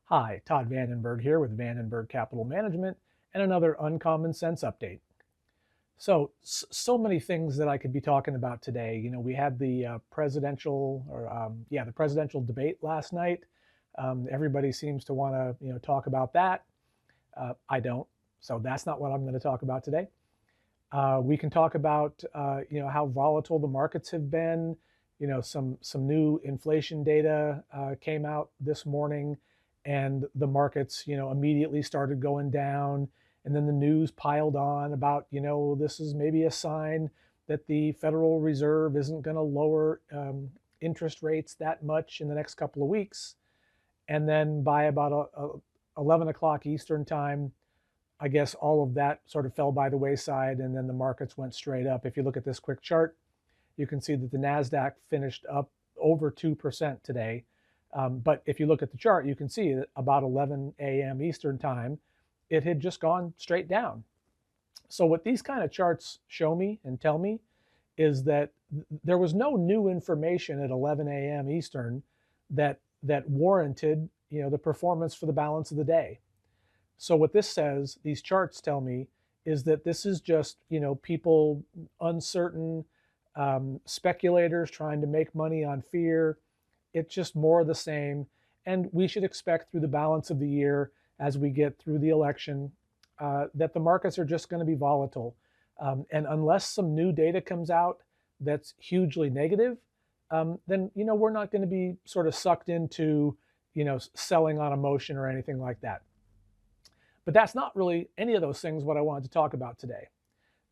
Hi, Todd VanDenburg here with VanDenburg Capital Management and another Uncommon Sense update. So many things that I could be talking about today. We had the the presidential debate last night. Everybody seems to want to, talk about that. I don't, so that's not what I'm going to talk about today. We can talk about, how volatile the markets have been. Some new inflation data came out this morning, and the markets, immediately started going down. And then the news piled on about, this is maybe a sign that the Federal Reserve isn't going to lower interest rates that much in the next couple of weeks. And then by about 11 o'clock Eastern time, I guess all of that sort of fell by the wayside, and then the markets went straight up. If you look at this quick chart, you can see that the NASDAQ finished up over 2% today. But if you look at the chart, you can see that about 11 a.m. Eastern time, it had just gone straight down. So what these kind of charts show me and tell me is that there was no new information at 11 a.m. Eastern that warranted, the performance for the balance of the day. So what this says, these charts tell me, is that this is just, people uncertain, speculators trying to make money on fear. It's just more of the same. And we should expect through the balance of the year, as we get through the election, that the markets are just going to be volatile. And unless some new data comes out that's hugely negative, then, we're not going to be sort of sucked into, selling on emotion or anything like that. But that's not really any of those things what I wanted to talk about today.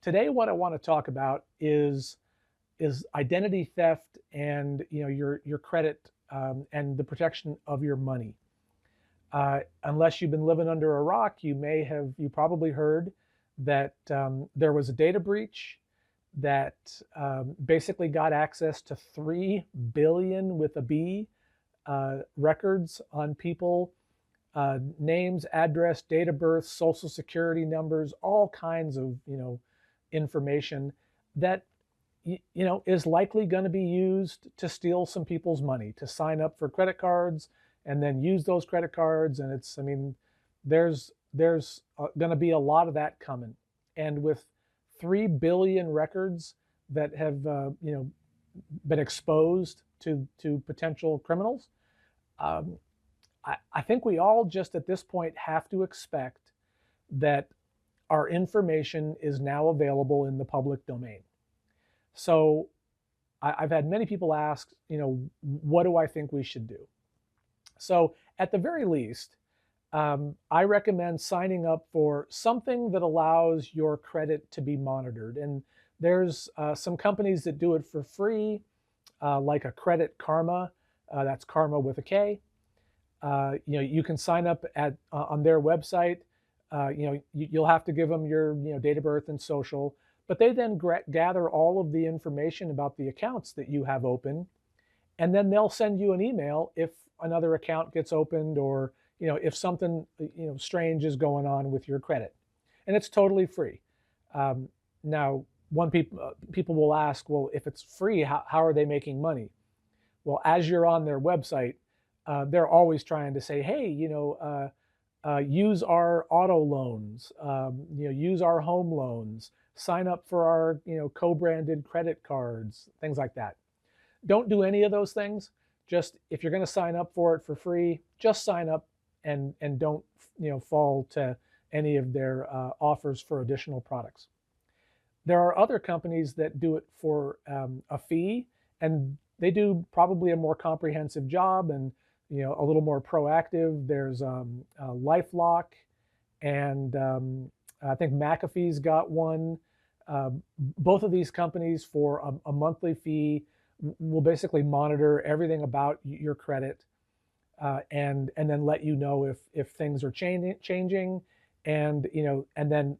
Today, what I want to talk about is identity theft and, your credit and the protection of your money. Unless you've been living under a rock, you probably heard that there was a data breach that basically got access to 3 billion with a B records on people, names, address, date of birth, social security numbers, all kinds of information that is likely going to be used to steal some people's money, to sign up for credit cards and then use those credit cards. And there's going to be a lot of that coming. And with 3 billion records that have been exposed to potential criminals, I think we all just at this point have to expect that our information is now available in the public domain. So I've had many people ask, what do I think we should do? So at the very least, I recommend signing up for something that allows your credit to be monitored. And there's some companies that do it for free, like a Credit Karma. That's Karma with a K. You can sign up on their website. You'll have to give them your date of birth and social, but they then gather all of the information about the accounts that you have open, and then they'll send you an email if another account gets opened, or if something strange is going on with your credit, and it's totally free. Now, people will ask, well, if it's free, how are they making money? Well, as you're on their website, they're always trying to say, hey, use our auto loans, use our home loans, sign up for our co-branded credit cards, things like that. Don't do any of those things. Just if you're going to sign up for it for free, just sign up and don't fall to any of their offers for additional products. There are other companies that do it for a fee, and they do probably a more comprehensive job and a little more proactive. There's LifeLock, and I think McAfee's got one. Both of these companies, for a monthly fee, will basically monitor everything about your credit, and then let you know if things are changing, and then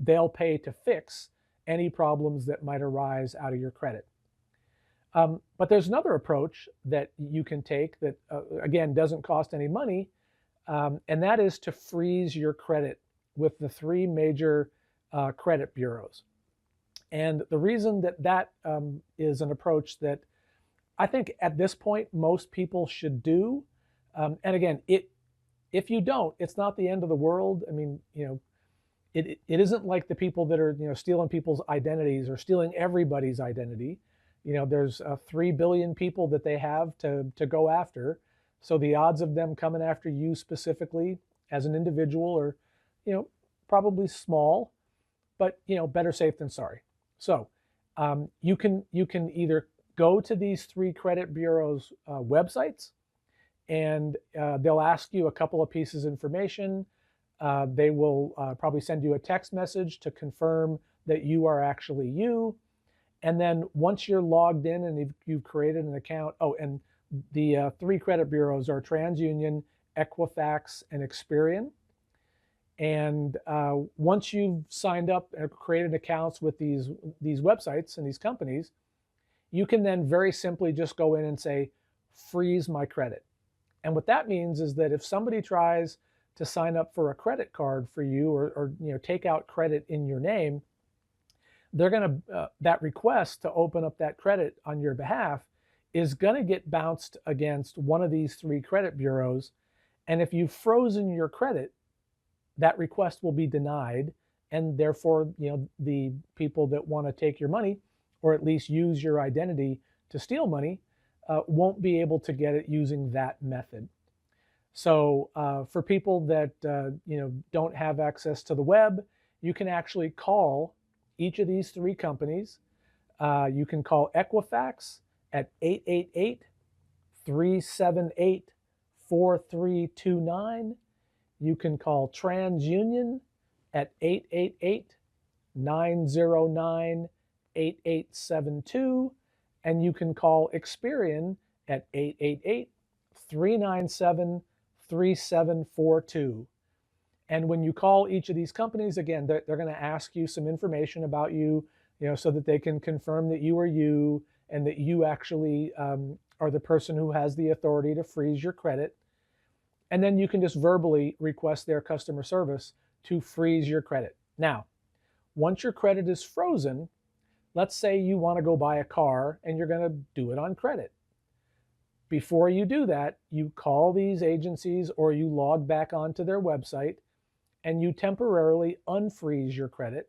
they'll pay to fix any problems that might arise out of your credit. But there's another approach that you can take that, again, doesn't cost any money, and that is to freeze your credit with the 3 major credit bureaus. And the reason that is an approach that I think at this point most people should do, And again, if you don't, it's not the end of the world. I mean, it isn't like the people that are stealing people's identities or stealing everybody's identity. There's 3 billion people that they have to go after. So the odds of them coming after you specifically as an individual are, probably small, but better safe than sorry. So you can either go to these 3 credit bureaus' websites, and they'll ask you a couple of pieces of information. They will probably send you a text message to confirm that you are actually you. And then once you're logged in and you've created an account, and the 3 credit bureaus are TransUnion, Equifax, and Experian. And once you've signed up and created accounts with these websites and these companies, you can then very simply just go in and say, freeze my credit. And what that means is that if somebody tries to sign up for a credit card for you or take out credit in your name, they're going to that request to open up that credit on your behalf is going to get bounced against one of these 3 credit bureaus. And if you've frozen your credit, that request will be denied, and therefore the people that want to take your money or at least use your identity to steal money won't be able to get it using that method. So for people that don't have access to the web, you can actually call each of these 3 companies. You can call Equifax at 888-378-4329. You can call TransUnion at 888-909-8872. And you can call Experian at 888-397-3742. And when you call each of these companies, again, they're going to ask you some information about you, so that they can confirm that you are you and that you actually are the person who has the authority to freeze your credit. And then you can just verbally request their customer service to freeze your credit. Now, once your credit is frozen, let's say you want to go buy a car and you're going to do it on credit. Before you do that, you call these agencies or you log back onto their website and you temporarily unfreeze your credit.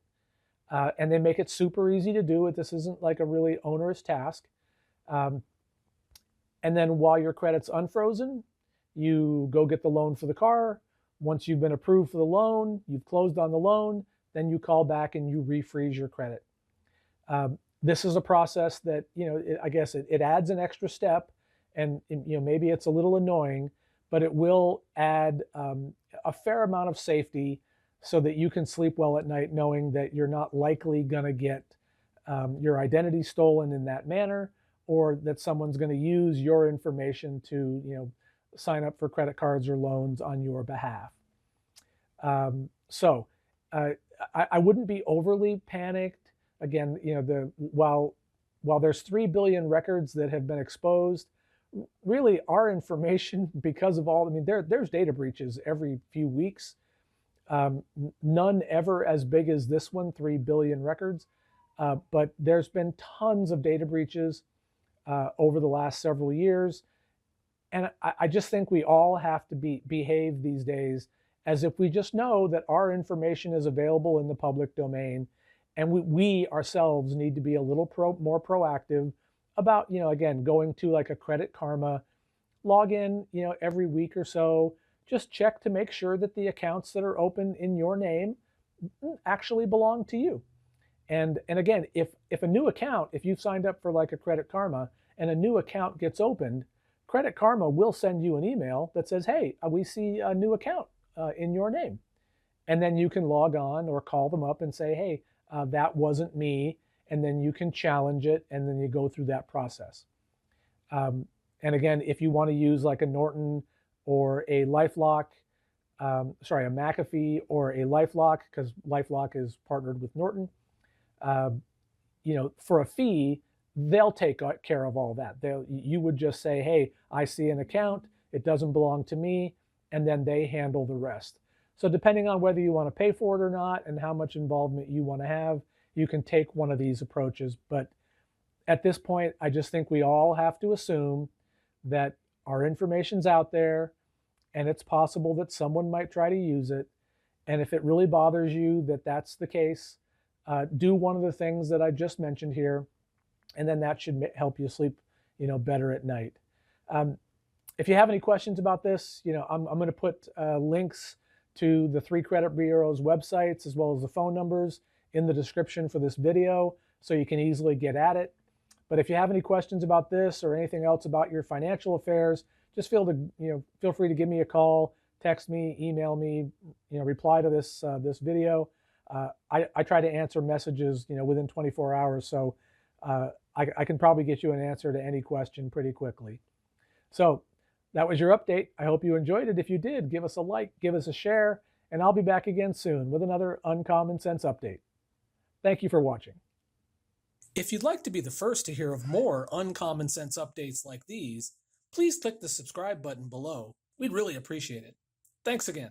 And they make it super easy to do it. This isn't like a really onerous task. And then while your credit's unfrozen, you go get the loan for the car. Once you've been approved for the loan, you've closed on the loan, then you call back and you refreeze your credit. This is a process that, I guess it adds an extra step, and maybe it's a little annoying, but it will add a fair amount of safety so that you can sleep well at night knowing that you're not likely going to get your identity stolen in that manner, or that someone's going to use your information to, sign up for credit cards or loans on your behalf. So I wouldn't be overly panicked. Again, while there's 3 billion records that have been exposed, really our information, because of all, there's data breaches every few weeks. None ever as big as this one, 3 billion records. But there's been tons of data breaches over the last several years. And I just think we all have to behave these days as if we just know that our information is available in the public domain. And we ourselves need to be a little more proactive about, again, going to like a Credit Karma login, every week or so. Just check to make sure that the accounts that are open in your name actually belong to you. And again, if a new account, if you've signed up for like a Credit Karma and a new account gets opened, Credit Karma will send you an email that says, hey, we see a new account in your name. And then you can log on or call them up and say, hey, that wasn't me. And then you can challenge it, and then you go through that process. And again, if you want to use like a Norton or a LifeLock, a McAfee or a LifeLock, because LifeLock is partnered with Norton, for a fee, they'll take care of all that. You would just say, hey, I see an account, it doesn't belong to me, and then they handle the rest. So depending on whether you want to pay for it or not and how much involvement you want to have, you can take one of these approaches. But at this point, I just think we all have to assume that our information's out there, and it's possible that someone might try to use it. And if it really bothers you that that's the case, do one of the things that I just mentioned here, and then that should help you sleep, better at night. If you have any questions about this, I'm going to put links to the 3 credit bureaus' websites as well as the phone numbers in the description for this video, so you can easily get at it. But if you have any questions about this or anything else about your financial affairs, just feel free to give me a call, text me, email me, reply to this video. I try to answer messages, within 24 hours, so I can probably get you an answer to any question pretty quickly. So that was your update. I hope you enjoyed it. If you did, give us a like, give us a share, and I'll be back again soon with another Uncommon Sense update. Thank you for watching. If you'd like to be the first to hear of more Uncommon Sense updates like these, please click the subscribe button below. We'd really appreciate it. Thanks again.